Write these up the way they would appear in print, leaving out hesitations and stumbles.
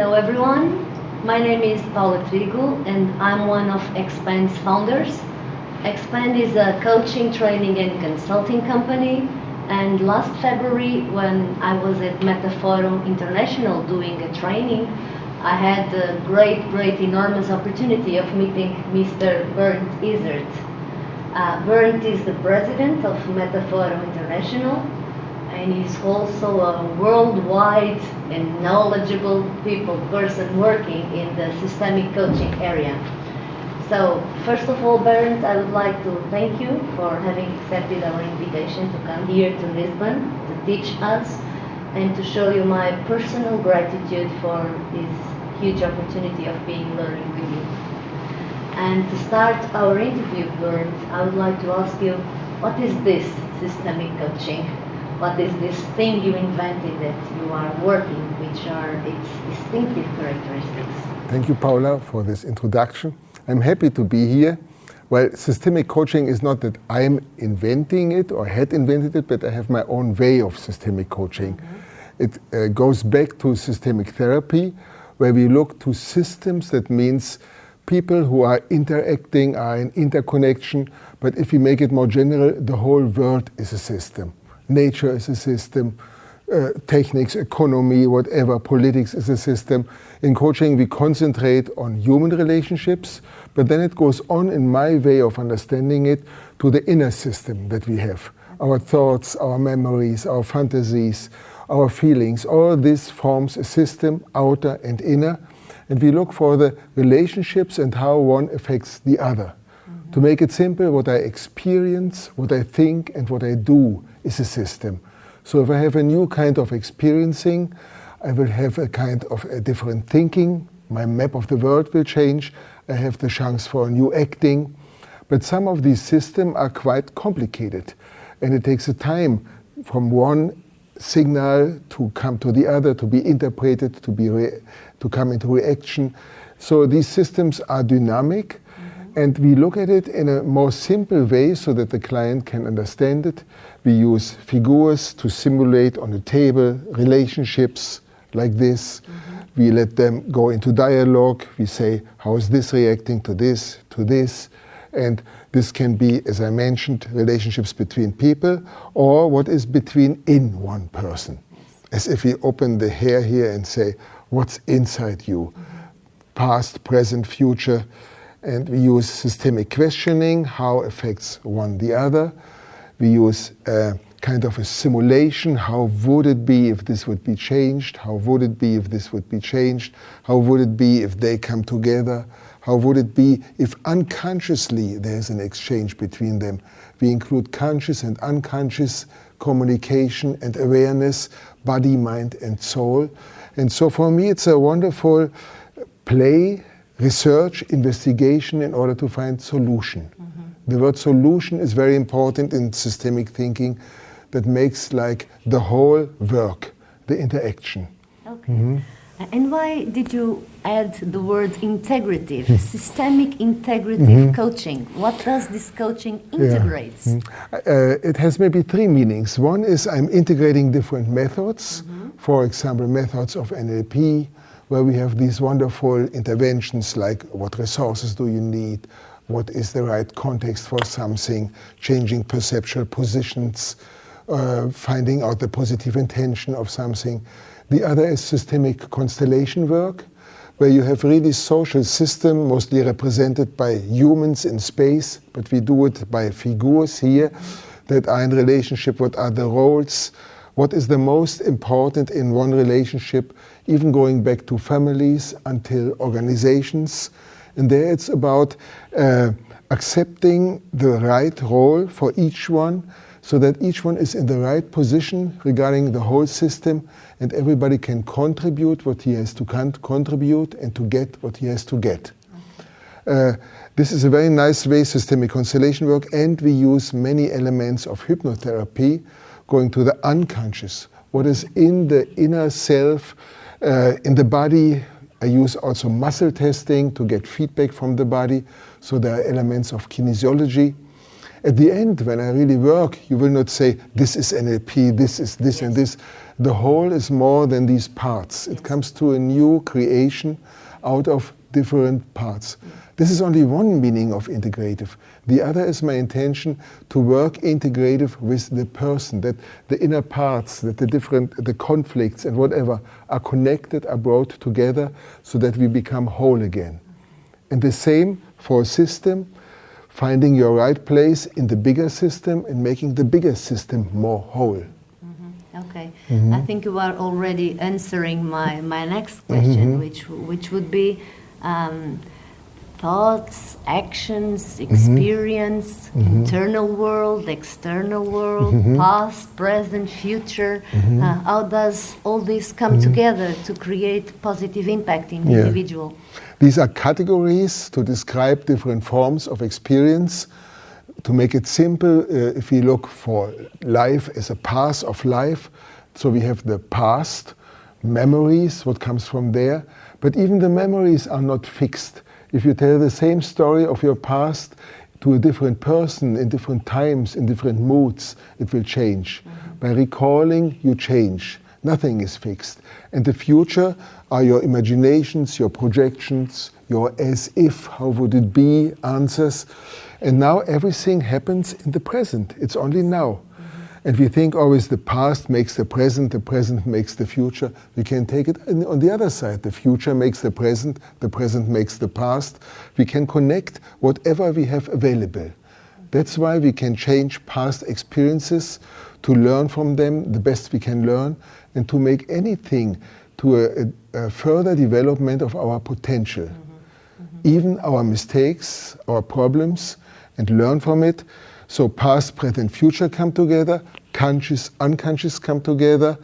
Hello everyone, my name is Paula Trigo and I'm one of Xpand's founders. Xpand is a coaching, training and consulting company, and last February when I was at Metaforum International doing a training, I had the great, enormous opportunity of meeting Mr. Bernd Isert. Bernd is the president of Metaforum International, and he's also a worldwide and knowledgeable person working in the systemic coaching area. So, first of all, Bernd, I would like to thank you for having accepted our invitation to come here to Lisbon to teach us and to show you my personal gratitude for this huge opportunity of being learning with you. And to start our interview, Bernd, I would like to ask you, what is this systemic coaching? What is this thing you invented that you are working, which are its distinctive characteristics? Thank you, Paula, for this introduction. I'm happy to be here. Well, systemic coaching is not that I'm inventing it or had invented it, but I have my own way of systemic coaching. Mm-hmm. It goes back to systemic therapy, where we look to systems. That means people who are interacting, are in interconnection, but if we make it more general, the whole world is a system. Nature is a system, techniques, economy, whatever, politics is a system. In coaching, we concentrate on human relationships, but then it goes on, in my way of understanding it, to the inner system that we have. Our thoughts, our memories, our fantasies, our feelings, all this forms a system, outer and inner, and we look for the relationships and how one affects the other. Mm-hmm. To make it simple, what I experience, what I think, and what I do is a system. So if I have a new kind of experiencing, I will have a kind of a different thinking, my map of the world will change, I have the chance for a new acting. But some of these systems are quite complicated, and it takes a time from one signal to come to the other, to be interpreted, to come into reaction. So these systems are dynamic, and we look at it in a more simple way so that the client can understand it. We use figures to simulate on the table relationships like this. Mm-hmm. We let them go into dialogue. We say, how is this reacting to this, to this? And this can be, as I mentioned, relationships between people or what is in one person. As if we open the hair here and say, what's inside you? Mm-hmm. Past, present, future. And we use systemic questioning, how affects one the other. We use kind of a simulation, how would it be if this would be changed? How would it be if this would be changed? How would it be if they come together? How would it be if unconsciously there's an exchange between them? We include conscious and unconscious communication and awareness, body, mind, and soul. And so for me, it's a wonderful play, research, investigation in order to find solution. Mm-hmm. The word solution is very important in systemic thinking that makes like the whole work, the interaction. Okay. Mm-hmm. And why did you add the word integrative, systemic integrative coaching? What does this coaching integrate? Yeah. It has maybe three meanings. One is I'm integrating different methods, for example, methods of NLP, where we have these wonderful interventions like what resources do you need, what is the right context for something, changing perceptual positions, finding out the positive intention of something. The other is systemic constellation work, where you have really social system, mostly represented by humans in space, but we do it by figures here that are in relationship. What are the roles? What is the most important in one relationship, even going back to families until organizations. And there it's about accepting the right role for each one, so that each one is in the right position regarding the whole system, and everybody can contribute what he has to contribute and to get what he has to get. This is a very nice way, systemic constellation work, and we use many elements of hypnotherapy, going to the unconscious, what is in the inner self, in the body. I use also muscle testing to get feedback from the body, so there are elements of kinesiology. At the end, when I really work, you will not say, this is NLP, this is this and this. The whole is more than these parts. It comes to a new creation out of different parts. This is only one meaning of integrative. The other is my intention to work integrative with the person, that the inner parts, that the conflicts and whatever are connected, are brought together so that we become whole again. And the same for a system, finding your right place in the bigger system and making the bigger system more whole. Okay, I think you are already answering my next question, which would be thoughts, actions, experience, internal world, external world, past, present, future. How does all this come together to create positive impact in the individual? These are categories to describe different forms of experience. To make it simple, if we look for life as a path of life, so we have the past, memories, what comes from there, but even the memories are not fixed. If you tell the same story of your past to a different person in different times, in different moods, it will change. By recalling, you change. Nothing is fixed. And the future are your imaginations, your projections, your as if, how would it be, answers. And now everything happens in the present. It's only now. And we think always the past makes the present makes the future. We can take it on the other side. The future makes the present makes the past. We can connect whatever we have available. That's why we can change past experiences to learn from them the best we can learn and to make anything to a further development of our potential. Even our mistakes, our problems, and learn from it. So past, present, future come together, conscious, unconscious come together,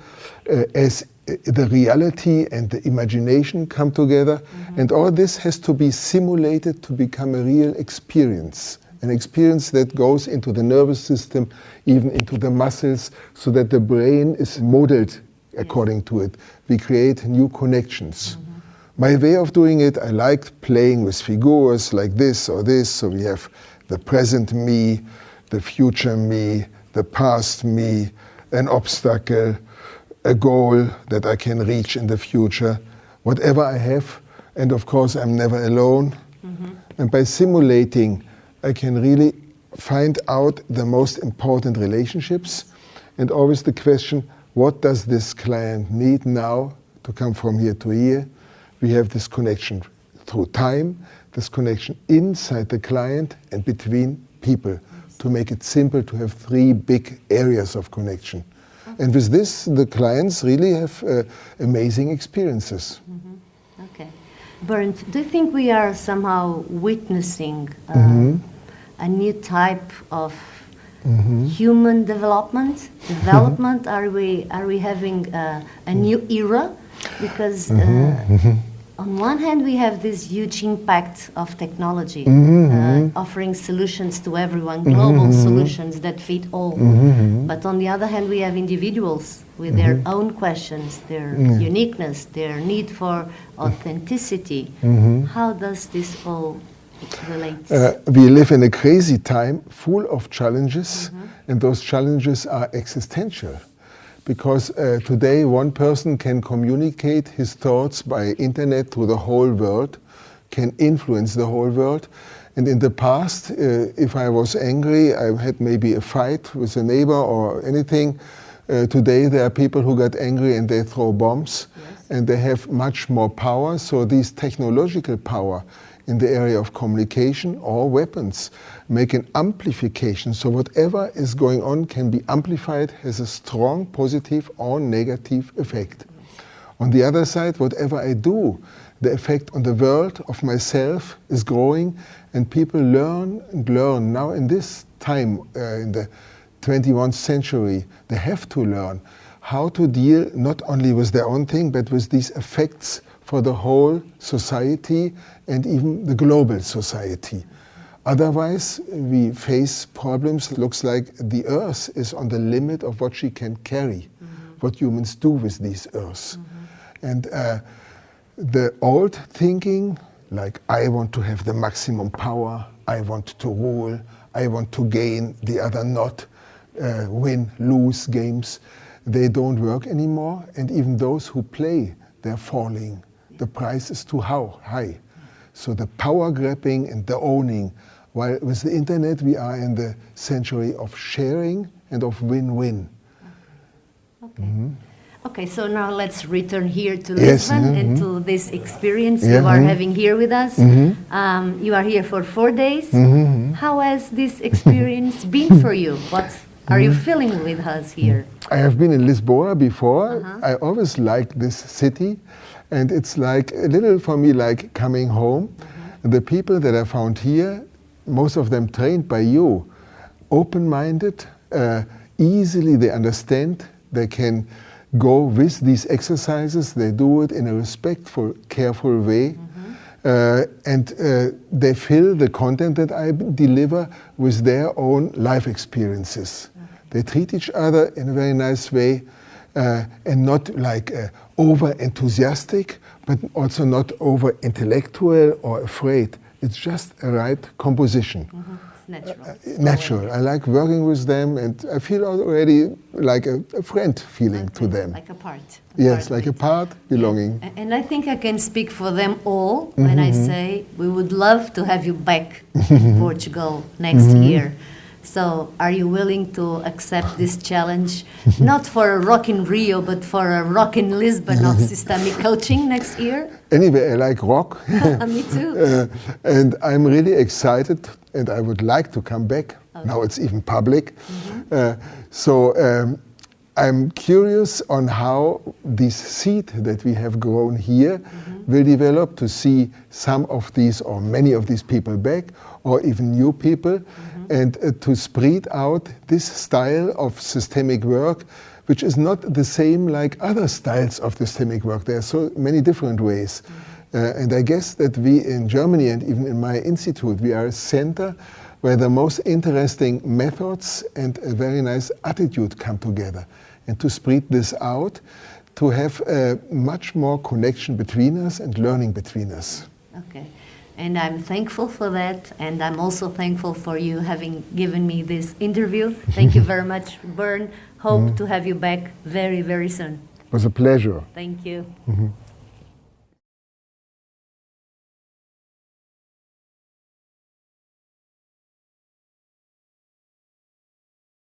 as the reality and the imagination come together. And all this has to be simulated to become a real experience. An experience that goes into the nervous system, even into the muscles, so that the brain is modeled according to it. We create new connections. My way of doing it, I liked playing with figures like this or this. So we have the present me, the future me, the past me, an obstacle, a goal that I can reach in the future, whatever I have. And of course, I'm never alone. And by simulating, I can really find out the most important relationships. And always the question, what does this client need now to come from here to here? We have this connection through time, this connection inside the client and between people, to make it simple to have three big areas of connection. And with this, the clients really have amazing experiences. Okay. Bernd, do you think we are somehow witnessing a new type of human development? Are we having a new era? Because on one hand, we have this huge impact of technology, offering solutions to everyone, global solutions that fit all. But on the other hand, we have individuals with their own questions, their uniqueness, their need for authenticity. How does this all relate? We live in a crazy time full of challenges, and those challenges are existential. Because today one person can communicate his thoughts by internet to the whole world, can influence the whole world. And in the past, if I was angry, I had maybe a fight with a neighbor or anything. Today there are people who get angry and they throw bombs, and they have much more power. So these technological power in the area of communication or weapons make an amplification. So whatever is going on can be amplified, has a strong positive or negative effect. On the other side, whatever I do, the effect on the world of myself is growing, and people learn and learn. Now in this time, in the 21st century, they have to learn how to deal not only with their own thing, but with these effects for the whole society and even the global society. Otherwise, we face problems. It looks like the earth is on the limit of what she can carry, what humans do with these earths. And the old thinking, like I want to have the maximum power, I want to rule, I want to gain, the other not, win, lose games. They don't work anymore, and even those who play, they're falling. The price is too high. So the power grabbing and the owning, while with the internet we are in the century of sharing and of win-win. Okay. Okay, so now let's return here to Lisbon and to this experience you are having here with us. You are here for 4 days. How has this experience been for you? What are you feeling with us here? I have been in Lisboa before. I always liked this city, and it's like a little for me like coming home. The people that I found here, most of them trained by you, open-minded, easily they understand, they can go with these exercises, they do it in a respectful, careful way, and they fill the content that I deliver with their own life experiences. They treat each other in a very nice way, and not like over-enthusiastic, but also not over-intellectual or afraid. It's just a right composition. It's natural. I like working with them, and I feel already like a friend feeling to them. Like a part. Yes, like a part belonging. And I think I can speak for them all when I say we would love to have you back in Portugal next year. So are you willing to accept this challenge, not for a rock in Rio, but for a rock in Lisbon of systemic coaching next year? Anyway, I like rock. Me too. And I'm really excited, and I would like to come back. Okay. Now it's even public. So I'm curious on how this seed that we have grown here will develop, to see some of these or many of these people back, or even new people, and to spread out this style of systemic work, which is not the same like other styles of systemic work. There are so many different ways. And I guess that we in Germany, and even in my institute, we are a center where the most interesting methods and a very nice attitude come together. And to spread this out, to have a much more connection between us and learning between us. Okay. And I'm thankful for that, and I'm also thankful for you having given me this interview. Thank you very much, Bernd. Hope to have you back very, very soon. It was a pleasure. Thank you.